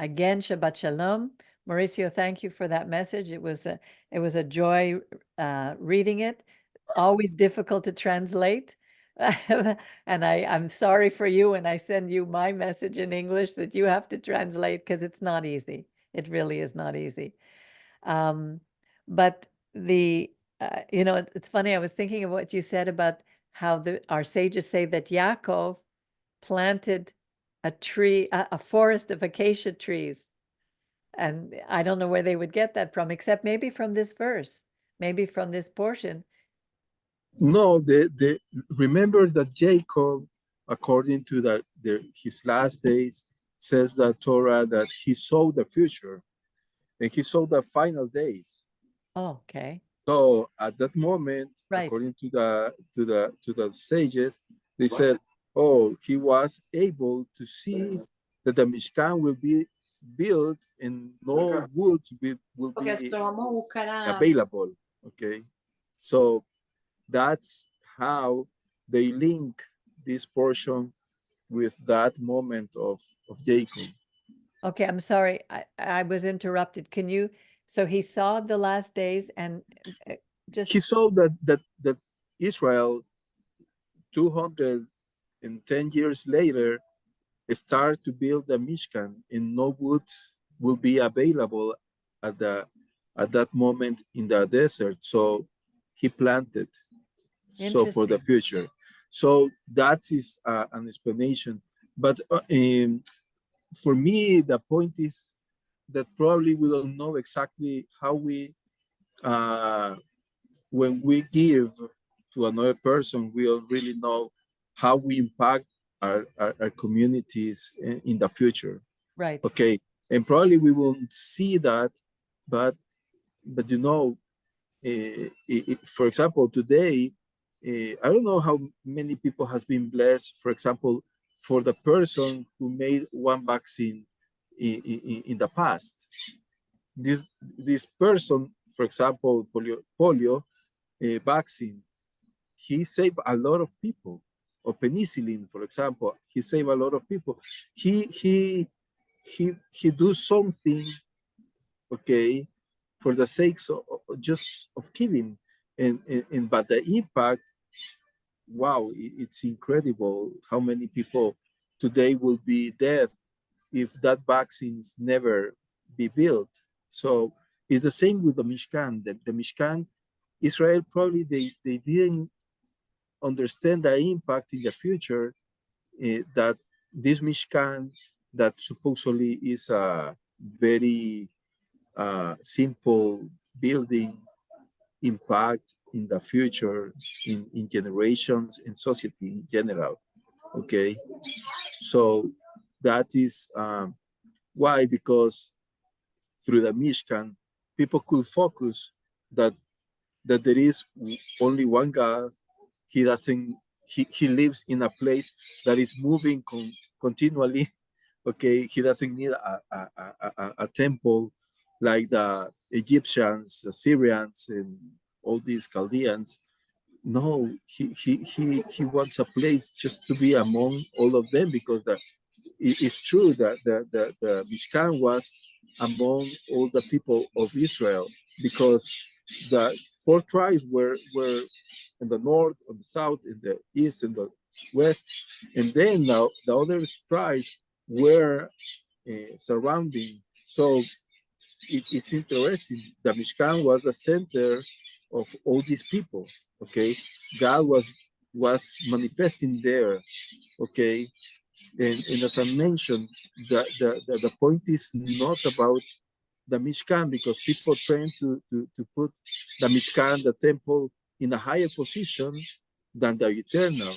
Again, Shabbat Shalom. Mauricio, thank you for that message. It was a joy reading it. Always difficult to translate. And I'm sorry for you when I send you my message in English that you have to translate, because it's not easy. It really is not easy. But it's funny. I was thinking of what you said about how our sages say that Yaakov planted a tree, a forest of acacia trees. And I don't know where they would get that from, except maybe from this verse, maybe from this portion. No, remember that Jacob, according to his last days, says that Torah that he saw the future and he saw the final days. Oh, okay. So at that moment, right, according to the sages, they said, "Oh, he was able to see that the Mishkan will be built and no wood will be available." Okay, so that's how they link this portion with that moment of Jacob. Okay, I'm sorry. I was interrupted. Can you, so he saw the last days and he saw that Israel 210 years later start to build the Mishkan and no woods will be available at that moment in the desert. So he planted so for the future. So that is an explanation. But for me, the point is that probably we don't know exactly how we, when we give to another person, we don't really know how we impact our communities in the future. Right. Okay. And probably we won't see that, but you know, for example, today, I don't know how many people has been blessed, for example, for the person who made one vaccine in the past. This person, for example, polio vaccine, he saved a lot of people. Or penicillin, for example, he saved a lot of people. He do something, okay, for the sake of just of killing, and but the impact, wow, it's incredible how many people today will be dead if that vaccines never be built. So it's the same with the Mishkan. The Mishkan, Israel probably they didn't understand the impact in the future that this Mishkan that supposedly is a very simple building impact in the future in generations in society in general. Okay, so that is why, because through the Mishkan people could focus that there is only one God. He doesn't he lives in a place that is moving continually. Okay, he doesn't need a temple like the Egyptians, the Syrians, and all these Chaldeans. No, he wants a place just to be among all of them, because it's true that the Mishkan was among all the people of Israel, because the four tribes were in the north, on the south, in the east, and the west, and then now the other tribes were surrounding. So it's interesting. The Mishkan was the center of all these people. Okay, God was manifesting there. Okay, and as I mentioned, the point is not about the Mishkan, because people trying to put the Mishkan, the temple, in a higher position than the eternal.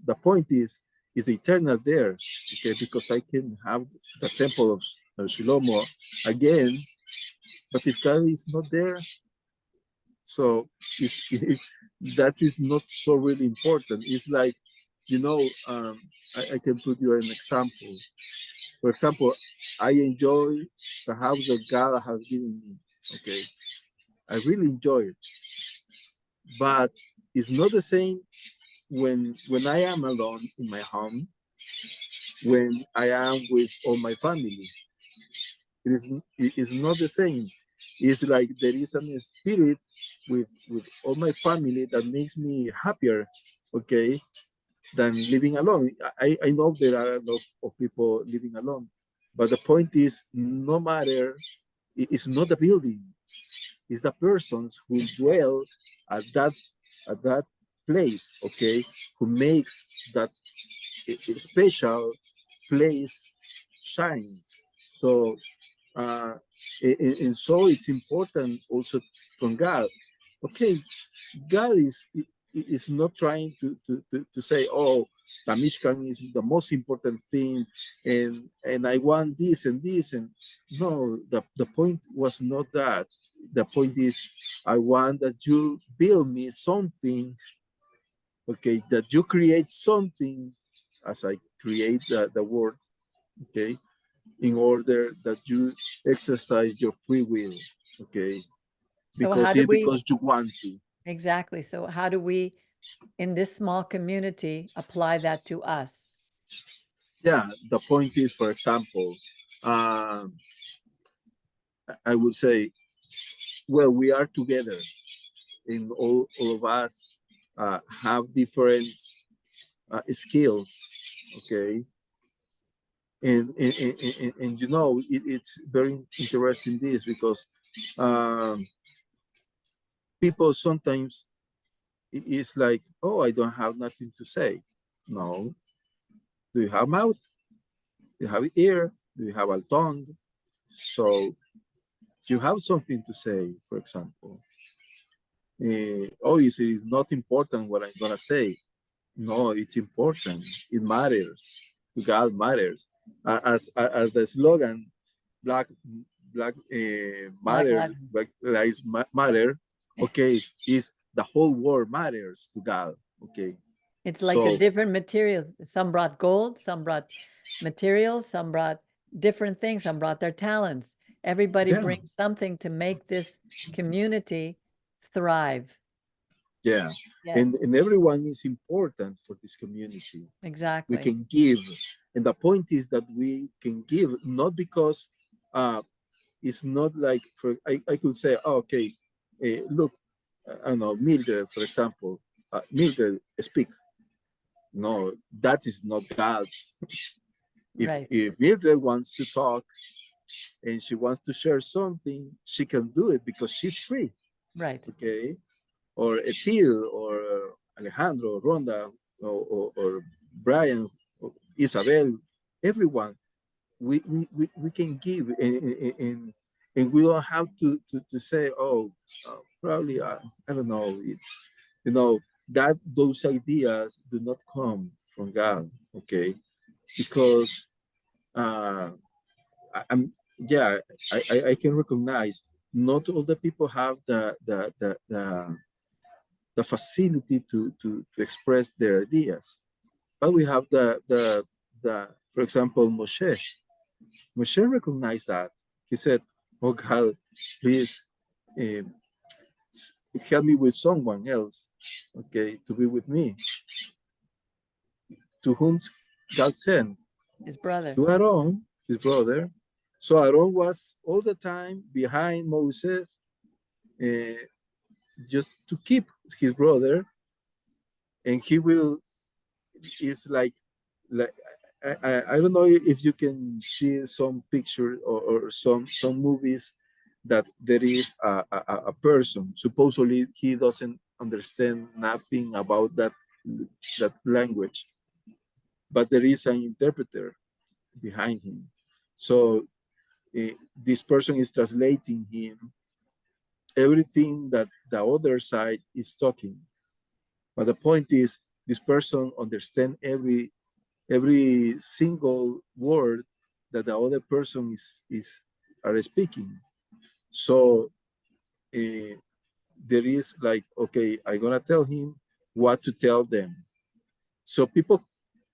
The point is the eternal there, okay? Because I can have the temple of Shlomo again, but if God is not there, so that is not so really important. It's like, I can put you an example. For example, I enjoy the house that God has given me. Okay, I really enjoy it, but it's not the same when I am alone in my home, when I am with all my family. it is not the same. It's like there is a spirit with all my family that makes me happier, okay, than living alone. I know there are a lot of people living alone, but the point is, no matter, it's not the building, it's the persons who dwell at that at that place, okay, who makes that special place shines. So uh, and so it's important also from God. Okay, God is not trying to say, oh, the Mishkan is the most important thing, and I want this and this, and no, the point was not that. The point is, I want that you build me something, okay, that you create something as I create the word, okay, in order that you exercise your free will, okay, So how do we, because you want to. exactly. So how do we, in this small community, apply that to us? Yeah, the point is, for example, um, I would say, well, we are together, and all of us have different skills, okay, and you know, it's very interesting this because um, people sometimes it's like, oh, I don't have nothing to say. No, do you have mouth? Do you have ear? Do you have a tongue? So you have something to say, for example. Oh, it is not important what I'm gonna say. No, it's important. It matters. To God matters. As the slogan, Black Black Black matters, lives. Black lives matter. Okay, is the whole world matters to God. Okay, It's like the so different materials. Some brought gold, some brought materials, some brought different things, some brought their talents. Everybody yeah, brings something to make this community thrive. yeah, Yes, and everyone is important for this community. We exactly. can give, and the point is that we can give not because it's not like for I could say, oh, okay, look, I don't know, Mildred, for example, Mildred, speak. No, that is not God's. Right, If Mildred wants to talk and she wants to share something, she can do it because she's free. right. Okay, or Etil or Alejandro, Ronda, or Brian, or Isabel, everyone. We can give and we don't have to say, oh, probably, I don't know, it's, you know, that those ideas do not come from God, okay, because uh, I'm, yeah, I can recognize not all the people have the facility to express their ideas, but we have the for example, Moshe recognized that. He said, oh God, please, um, help me with someone else, okay, to be with me. To whom God sent? His brother. To Aaron, his brother. So Aaron was all the time behind Moses, uh, just to keep his brother, and he will, is like I don't know if you can see some picture or some movies that there is a person supposedly he doesn't understand nothing about that language, but there is an interpreter behind him. So this person is translating him everything that the other side is talking. But the point is, this person understands every single word that the other person is are speaking. So uh, there is like, okay, I'm gonna tell him what to tell them. So people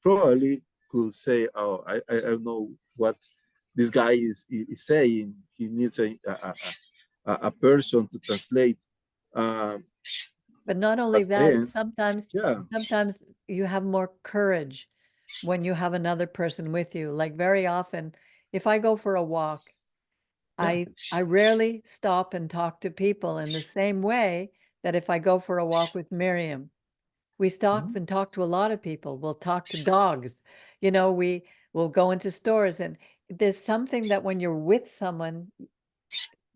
probably could say, oh, I don't know what this guy is saying. He needs a person to translate. Uh, But not only but that, then, yeah, sometimes you have more courage when you have another person with you. Like very often, if I go for a walk I rarely stop and talk to people in the same way that if I go for a walk with Miriam, we stop and talk to a lot of people. We'll talk to dogs. You know, we will go into stores, and there's something that when you're with someone,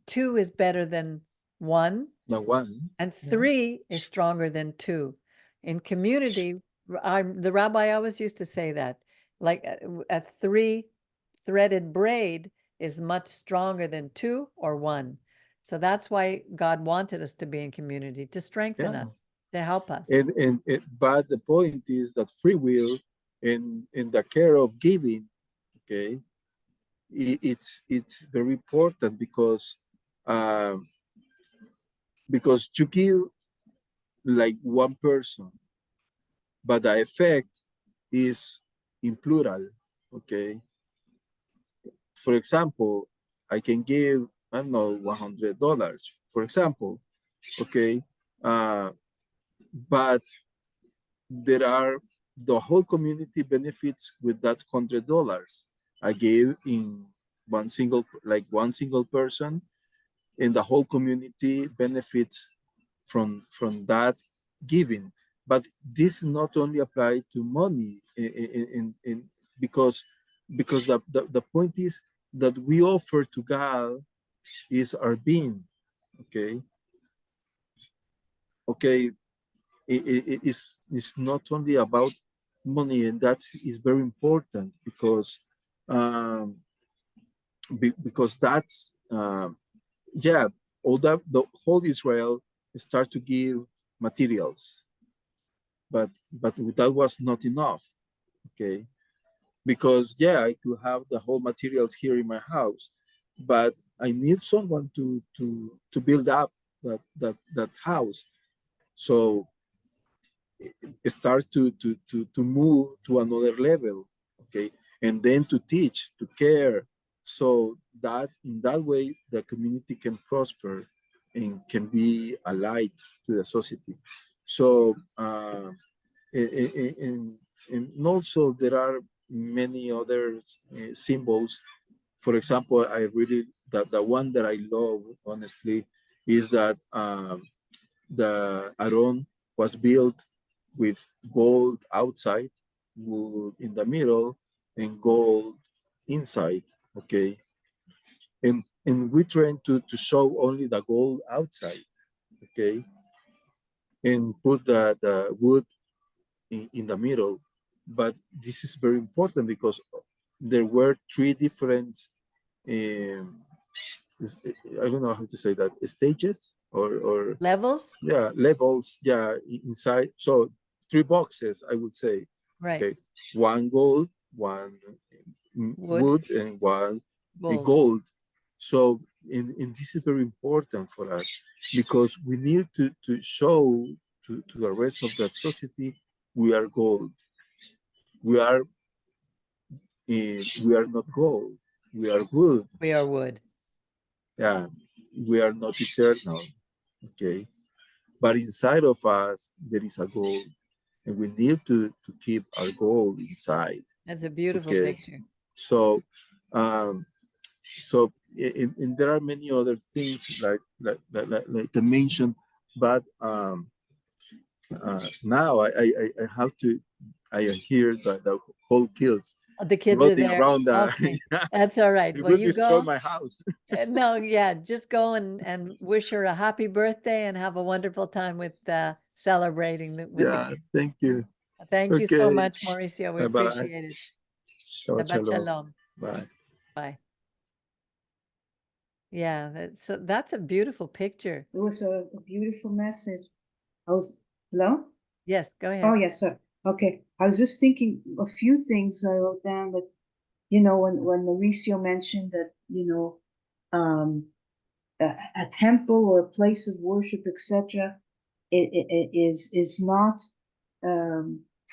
two is better than one, The one. and three is stronger than two. In community, the rabbi always used to say that, like a three-threaded braid is much stronger than two or one. So that's why God wanted us to be in community, to strengthen Yeah. us, to help us. But the point is that free will in the care of giving, okay, it's very important um, because you give like one person, but the effect is in plural, okay. For example, I can give, I don't know, $100, for example, okay, but there are the whole community benefits with that $100 I gave in one single person, and the whole community benefits from that giving. But this not only apply to money because the point is that we offer to God is our being, okay. Okay, it's not only about money, and that is very important because that's yeah, all that the whole Israel start to give materials, but that was not enough, okay, because yeah, I could have the whole materials here in my house, but I need someone to build up that house. So start to move to another level, okay, and then to teach, to care, so that in that way the community can prosper and can be a light to the society. So and also there are many other symbols. For example, I really the one that I love honestly is that the Aron was built with gold outside, wood in the middle, and gold inside. Okay, and we trying to show only the gold outside. Okay, and put the wood in the middle. But this is very important because there were three different um, I don't know how to say that, stages or Levels? yeah, levels, yeah, inside. So three boxes, I would say. Right. Okay, one gold, one Wood, wood, and one gold. gold. So and this is very important for us because we need to show to the rest of the society we are gold. We are we are not gold. We are wood. We are wood. Yeah, we are not eternal. Okay, but inside of us there is a gold, and we need to keep our gold inside. That's a beautiful Okay, picture. so um, so and there are many other things like I mentioned, but now I have to. I hear the whole kills The kids are running there. around. Okay. Yeah, That's all right. it Well, will you destroy go. my house. No, yeah, just go and wish her a happy birthday and have a wonderful time with celebrating with the Yeah, kids. thank you. Thank you so Okay, much, Mauricio. We bye bye. appreciate it. Shabbat Shabbat shalom. shalom. Bye. Bye. Yeah, that's a beautiful picture. It was a beautiful message. Hello? Yes, go Oh, ahead. yes, sir. Okay. I was just thinking a few things I wrote down that, when Mauricio mentioned that, a temple or a place of worship, etc., it is not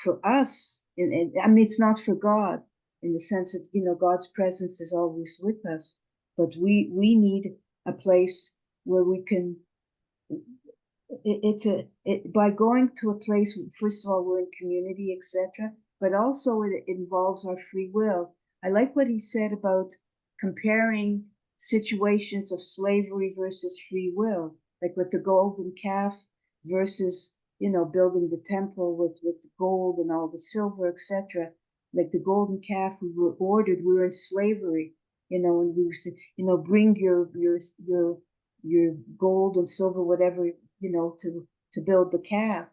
for us. I mean, it's not for God in the sense that, God's presence is always with us, but we need a place where we can by going to a place, first of all, we're in community, etc., but also it involves our free will. I like what he said about comparing situations of slavery versus free will, like with the golden calf versus, building the temple with the gold and all the silver, etc. Like the golden calf, we were ordered, we were in slavery, and we used to, bring your gold and silver, whatever, to build the calf.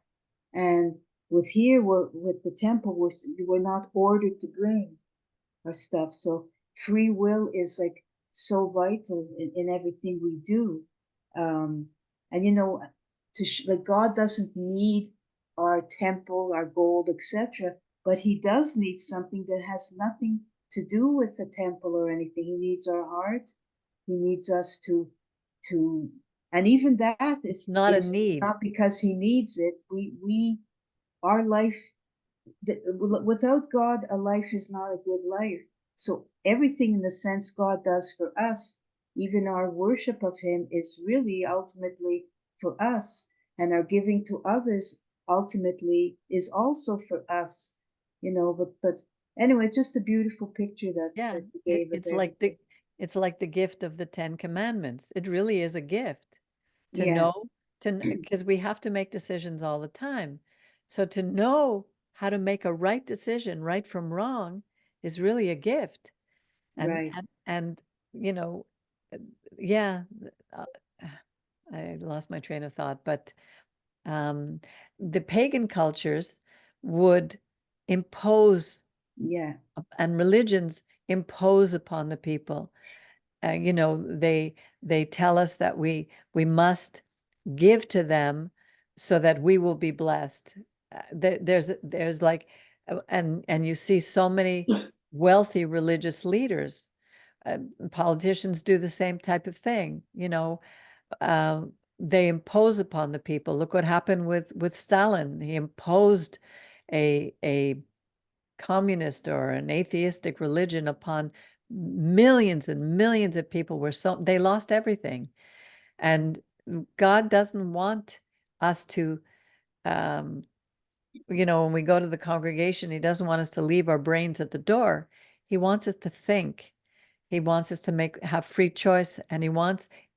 And with the temple, we're not ordered to bring our stuff. So free will is like so vital in everything we do. And like God doesn't need our temple, our gold, etc., but he does need something that has nothing to do with the temple or anything. He needs our heart. He needs us to, and even that It's not a is need. not because he needs it. Our life, without God, a life is not a good life. So everything in the sense God does for us, even our worship of him, is really ultimately for us, and our giving to others ultimately is also for us, but anyway, just a beautiful picture that you gave of everything. It's like the gift of the 10 Commandments. It really is a gift to Yeah, know, because we have to make decisions all the time. So to know how to make a right decision, right from wrong, is really a gift. And right. and you know, yeah, uh, I lost my train of thought, but the pagan cultures would impose, Yeah, and religions impose upon the people. They tell us that we must give to them so that we will be blessed. There's like, and you see so many wealthy religious leaders. Politicians do the same type of thing. They impose upon the people. Look what happened with Stalin. He imposed a communist or an atheistic religion upon millions and millions of people. They lost everything. And God doesn't want us to, when we go to the congregation, he doesn't want us to leave our brains at the door. He wants us to think. He wants us to have free choice. And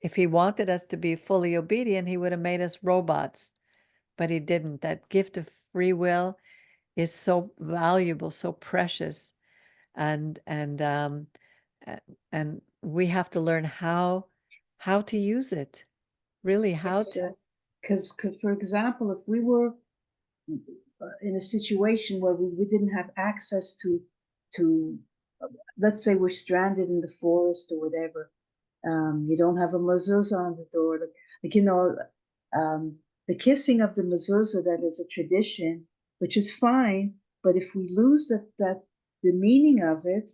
if he wanted us to be fully obedient, he would have made us robots, but he didn't. That gift of free will is so valuable, so precious. And we have to learn how to use it. Really, how it's to. because for example, if we were in a situation where we didn't have access to let's say we're stranded in the forest or whatever, you don't have a mezuzah on the door, the kissing of the mezuzah, that is a tradition, which is fine, but if we lose that the meaning of it,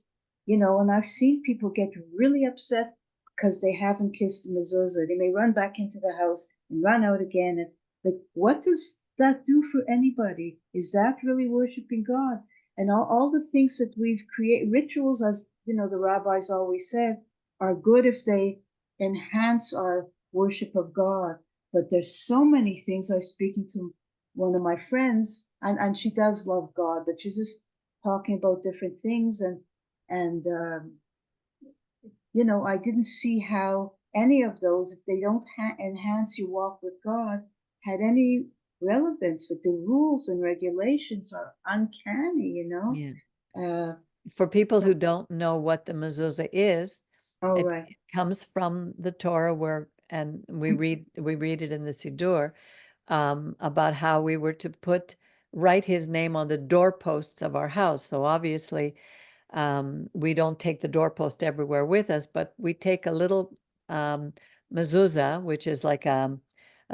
and I've seen people get really upset because they haven't kissed the mezuzah. They may run back into the house and run out again, and like, what does that do for anybody? Is that really worshiping God? And all the things that we've created, rituals, as the rabbis always said, are good if they enhance our worship of God. But there's so many things. I was speaking to one of my friends, and she does love God, but she's just talking about different things, and I didn't see how any of those, if they don't enhance your walk with God, had any relevance. That the rules and regulations are uncanny, Yeah. Uh, For people who don't know what the mezuzah is, oh, it right. comes from the Torah, and we read it in the Siddur, about how we were to write his name on the doorposts of our house. So obviously, we don't take the doorpost everywhere with us, but we take a little mezuzah, which is like a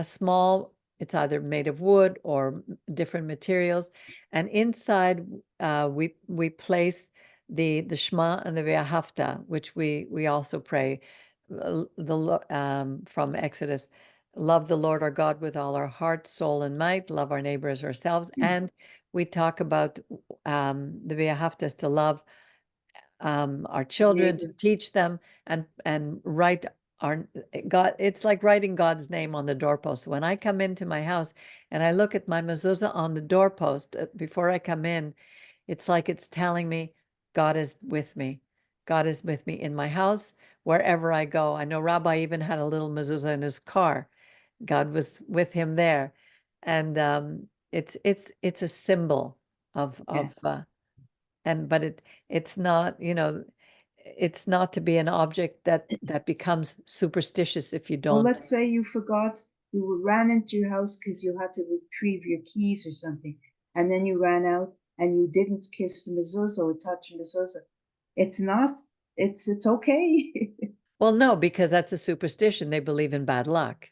small, it's either made of wood or different materials, and inside we place the Shema and the Ve'ahavta, which we also pray from Exodus. Love the Lord our God with all our heart, soul, and might. Love our neighbor as ourselves. And we talk about the Ve'ahavta, to love our children, to teach them, and write God. It's like writing God's name on the doorpost. When I come into my house and I look at my mezuzah on the doorpost before I come in, it's like it's telling me God is with me. God is with me in my house, wherever I go. I know Rabbi even had a little mezuzah in his car. God was with him there. And it's a symbol of but it's not, it's not to be an object that becomes superstitious if you Well, don't. let's say you forgot, you ran into your house because you had to retrieve your keys or something, and then you ran out and you didn't kiss the mezuzah or touch the mezuzah. It's not, it's okay. Well, no, because that's a superstition. They believe in bad luck.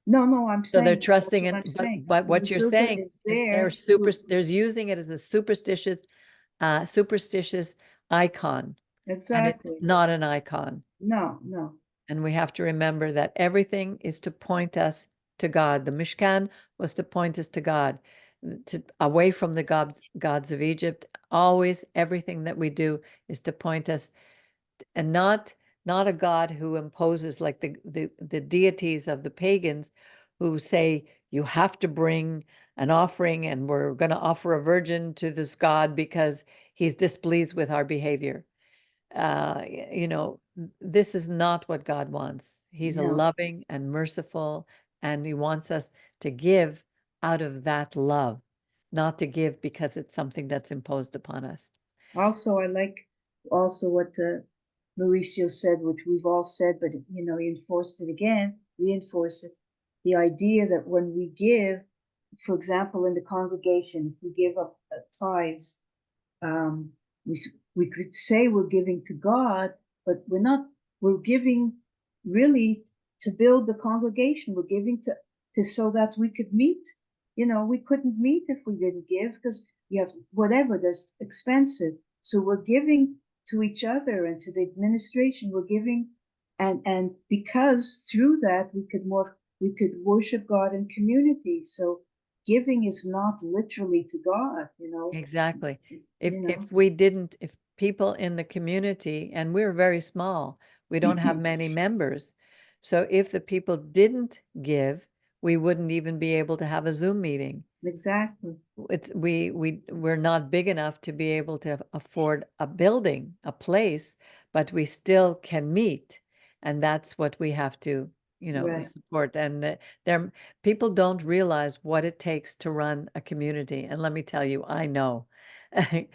No, I'm So they're saying, trusting what in, I'm saying. but The what you're mezuzah saying is there. they're using it as a superstitious icon, and it's Exactly. not an icon. No. And we have to remember that everything is to point us to God. The Mishkan was to point us to God, away from the gods of Egypt. Always, everything that we do is to point us, and not a God who imposes, like the deities of the pagans, who say you have to bring an offering, and we're going to offer a virgin to this God because he's displeased with our behavior. This is not what God wants. He's a No. loving and merciful, and he wants us to give out of that love, not to give because it's something that's imposed upon us. Also, I like also what Mauricio said, which we've all said, but he reinforced it. The idea that when we give, for example, in the congregation, if we give up tithes, we could say we're giving to God, but we're not. We're giving really to build the congregation. We're giving to so that we could meet. We couldn't meet if we didn't give, because you have whatever, there's expenses. So we're giving to each other and to the administration. We're giving, and because through that we could worship God in community. So giving is not literally to God. Exactly. You know. If people in the community, and we're very small, we don't have many members. So if the people didn't give, we wouldn't even be able to have a Zoom meeting. Exactly. We're not big enough to be able to afford a building, a place, but we still can meet. And that's what we have to, Right. support. And people don't realize what it takes to run a community. And let me tell you, I know. But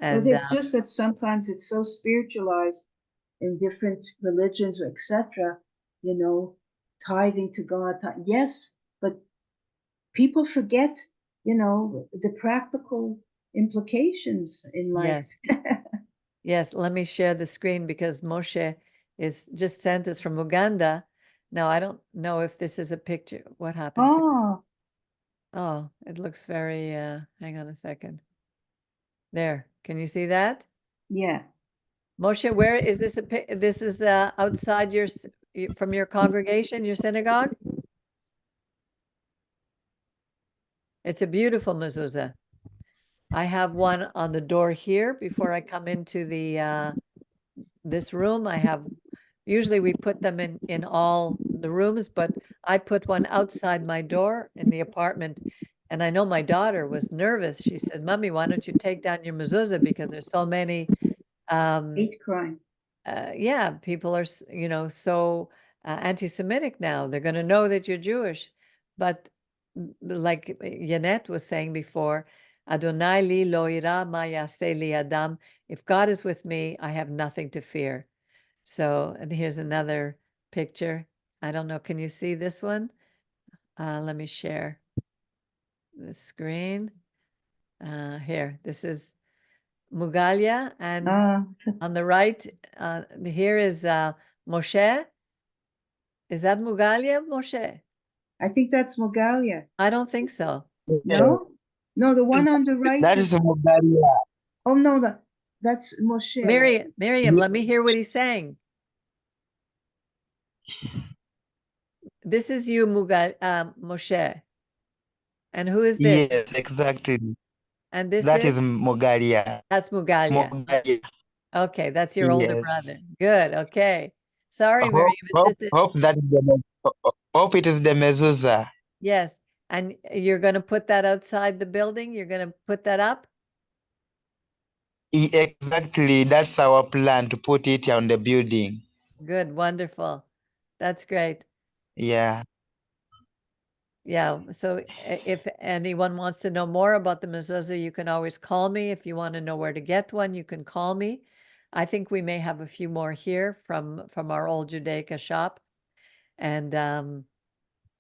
And it's just that sometimes it's so spiritualized in different religions, etc. Tithing to God. Yes, but people forget, the practical implications in life. yes, yes, let me share the screen because Moshe is just sent us from Uganda. Now, I don't know if this is a picture. What happened to? Oh, Oh, it looks very, hang on a second. There, can you see that? yeah. Moshe, where is this this is outside from your congregation, your synagogue? It's a beautiful mezuzah. I have one on the door here before I come into this room. Usually we put them in all the rooms, but I put one outside my door in the apartment. And I know my daughter was nervous. She said, "Mommy, why don't you take down your mezuzah, because there's so many Hate crime. yeah, people are, so anti-Semitic now. They're going to know that you're Jewish." But like Yanet was saying before, Adonai li lo ira ma yaseh li adam. If God is with me, I have nothing to fear. So, and here's another picture. I don't know. Can you see this one? Let me share the screen. Here, this is Mugalia, and on the right, here is Moshe. Is that Mugalia, Moshe? I think that's Mogalia. I don't think so. No, the one on the right. That is Mogalia. Oh no, that's Moshe. Miriam, let me hear what he's saying. This is you, Moshe. And who is this? Yes, exactly. And this That is? is Mogalia. That's Mugalia. Mogalia. Okay, that's your older Yes. brother. Good. Okay. Sorry, Miriam. It's just Hope that is hope it is the mezuzah. yes. And you're going to put that outside the building? You're going to put that up? Exactly. That's our plan, to put it on the building. Good, wonderful. That's great. Yeah. Yeah, so if anyone wants to know more about the mezuzah, you can always call me. If you want to know where to get one, you can call me. I think we may have a few more here from our old Judaica shop. And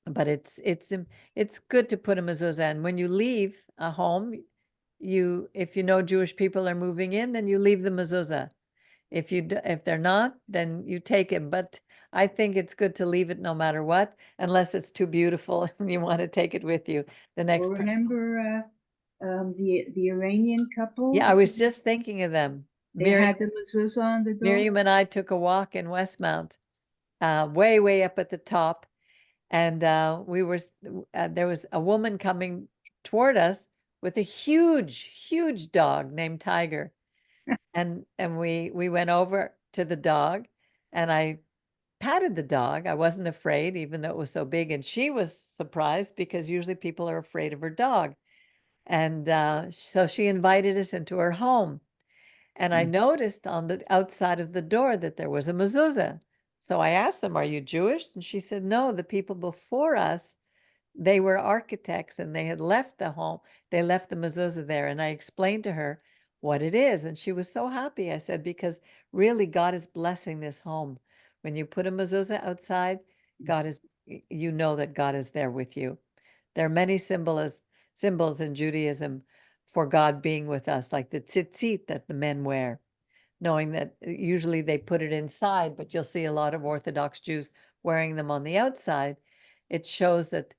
but it's good to put a mezuzah. And when you leave a home, if you know Jewish people are moving in, then you leave the mezuzah. If they're not, then you take it. But I think it's good to leave it no matter what, unless it's too beautiful and you want to take it with you. The next Well, person. remember the Iranian couple? Yeah, I was just thinking of them. They had the mezuzah on the door. Miriam and I took a walk in Westmount, way, way up at the top. And there was a woman coming toward us with a huge, huge dog named Tiger. And we went over to the dog and I patted the dog. I wasn't afraid, even though it was so big. And she was surprised because usually people are afraid of her dog. And so she invited us into her home. And I noticed on the outside of the door that there was a mezuzah. So I asked them, "Are you Jewish?" And she said, "No, the people before us, they were architects and they had left the home. They left the mezuzah there." And I explained to her what it is. And she was so happy. I said, because really God is blessing this home. When you put a mezuzah outside, you know that God is there with you. There are many symbols in Judaism for God being with us, like the tzitzit that the men wear, knowing that usually they put it inside, but you'll see a lot of Orthodox Jews wearing them on the outside. It shows that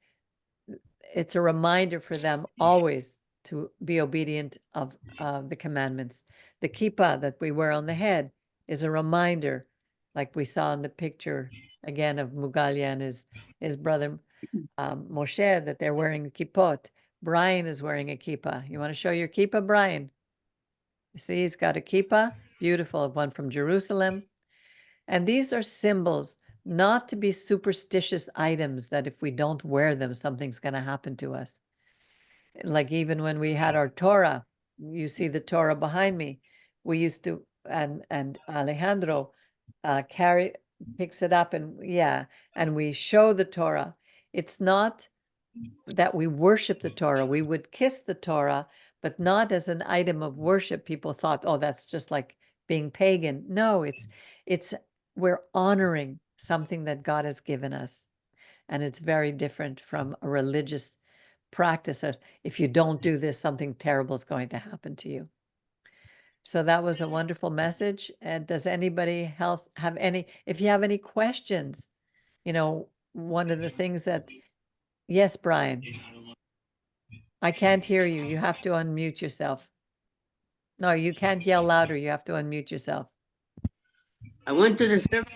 it's a reminder for them always to be obedient of the commandments. The kippah that we wear on the head is a reminder, like we saw in the picture again of Mugalia and his brother Moshe, that they're wearing kippot. Brian is wearing a kippah. You want to show your kippah, Brian? You see, he's got a kippah, beautiful, one from Jerusalem. And these are symbols, not to be superstitious items that if we don't wear them, something's going to happen to us. Like even when we had our Torah, you see the Torah behind me. We used to, and Alejandro picks it up and we show the Torah. It's not that we worship the Torah. We would kiss the Torah, but not as an item of worship. People thought, oh, that's just like being pagan. No, it's we're honoring something that God has given us. And it's very different from a religious practice. If you don't do this, something terrible is going to happen to you. So that was a wonderful message. And does anybody else have if you have any questions, one of the things that, yes, Brian, I can't hear you. You have to unmute yourself. No, you can't yell louder. You have to unmute yourself. I went to the service.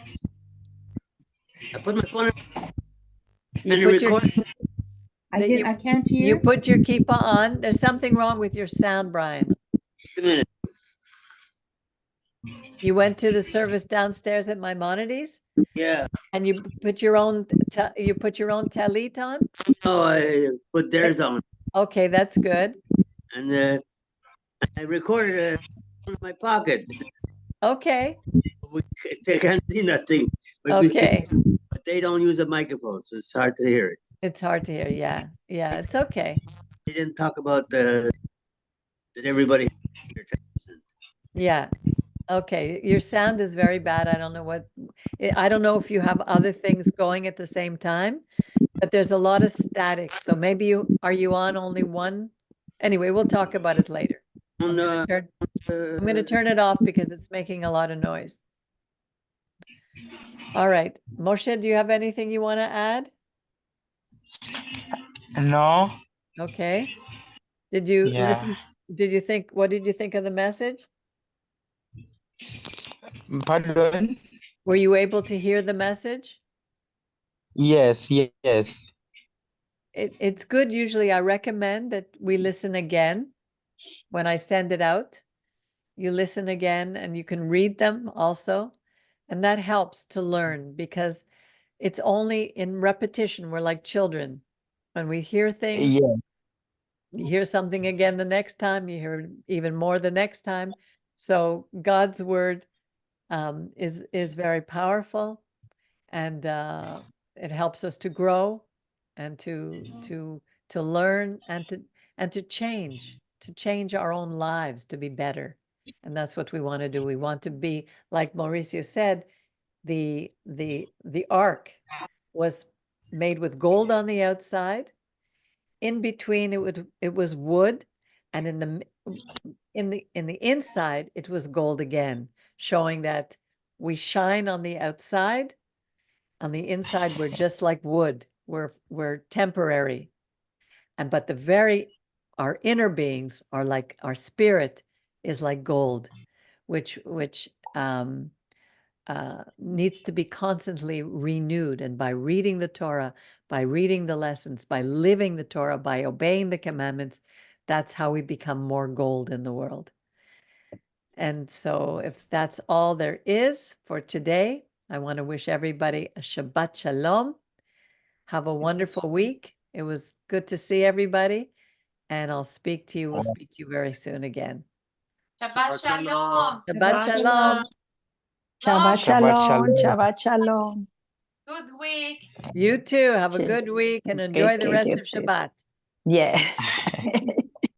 I put my phone You and put your record. I can't hear. you put your kippah on. There's something wrong with your sound, Brian. Just a minute. You went to the service downstairs at Maimonides, Yeah. and you put your own talit on. No, I put theirs on, Okay, that's good. and I recorded it in my pocket. Okay, They can't see nothing. But okay. but they don't use a microphone, so it's hard to hear it. It's hard to hear. Yeah, it's okay. They didn't talk about that everybody. Yeah. Okay, your sound is very bad. I don't know if you have other things going at the same time, but there's a lot of static. So maybe are you on only one? Anyway, we'll talk about it later. I'm going to turn it off because it's making a lot of noise. All right. Moshe, do you have anything you want to add? No. Okay. Did you Yeah. listen? What did you think of the message? Pardon? Were you able to hear the message? Yes, yes. It's good. Usually I recommend that we listen again when I send it out. You listen again and you can read them also. And that helps to learn because it's only in repetition. We're like children. When we hear things, Yeah. you hear something again the next time, you hear even more the next time. So God's word is very powerful, and it helps us to grow and to learn and to change our own lives to be better. And that's what we want to do. We want to be, like Mauricio said, the ark was made with gold on the outside. In between it was wood, and in the inside it was gold again, showing that we shine on the outside. On the inside, we're just like wood. We're temporary. But our inner beings are like, our spirit is like gold, which needs to be constantly renewed. And by reading the Torah, by reading the lessons, by living the Torah, by obeying the commandments, that's how we become more gold in the world. And so if that's all there is for today, I want to wish everybody a Shabbat Shalom. Have a wonderful week. It was good to see everybody. And we'll speak to you very soon again. Shabbat Shalom. Shabbat Shalom. Shabbat Shabbat shalom. Shabbat shalom. Good week. You too. Have a Okay. good week and enjoy the Okay, rest okay, of okay. Shabbat. Yeah.